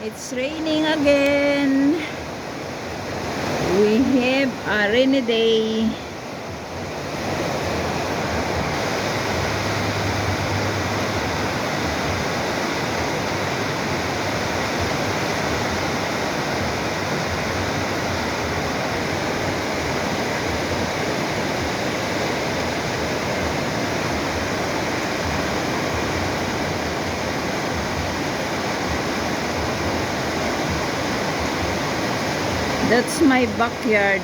It's raining again. We have a rainy day. That's my backyard.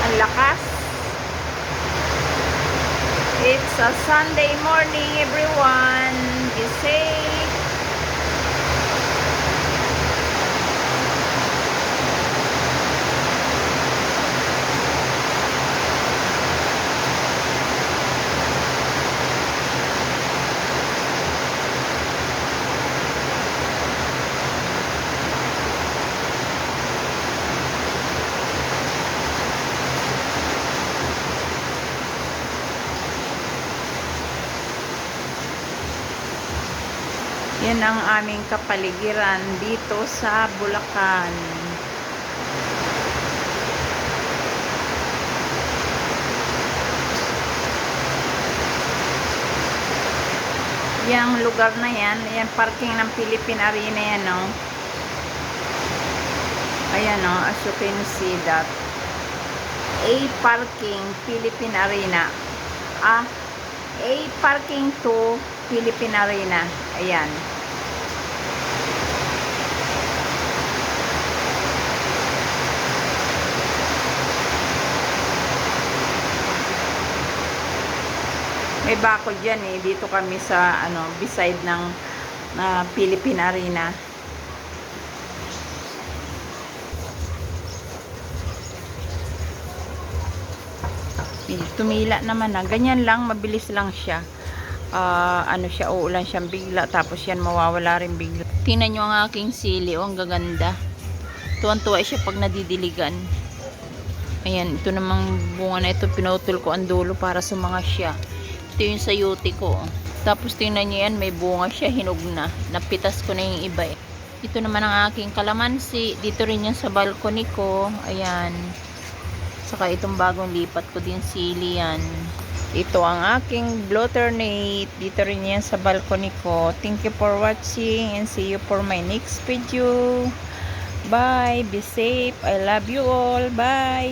Ang lakas. It's a Sunday morning, everyone. Be safe. Yan ang aming kapaligiran dito sa Bulacan. Yang lugar na yan, yan parking ng Philippine Arena yan, no? Ayan, no? As you can see that. A parking Philippine Arena. A parking to Philippine Arena. Ayan. May bakod dyan eh. Dito kami sa beside ng Philippine Arena. Tumila naman na. Ganyan lang, mabilis lang siya. Uulan siyang bigla, tapos yan mawawala rin bigla. Tingnan nyo ang aking sili, ang gaganda. Tuwan-tuwa siya pag nadidiligan. Ayan, ito namang bunga na ito, pinutol ko ang dulo para sumanga siya. Ito yung sayote ko. Tapos tingnan nyo yan, may bunga siya, hinog na. Napitas ko na yung iba eh. Ito naman ang aking kalamansi. Dito rin yan sa balcony ko. Ayan. Saka itong bagong lipat ko din sili yan. Ito ang aking Blotternate. Dito rin yan sa balcony ko. Thank you for watching and see you for my next video. Bye. Be safe. I love you all. Bye.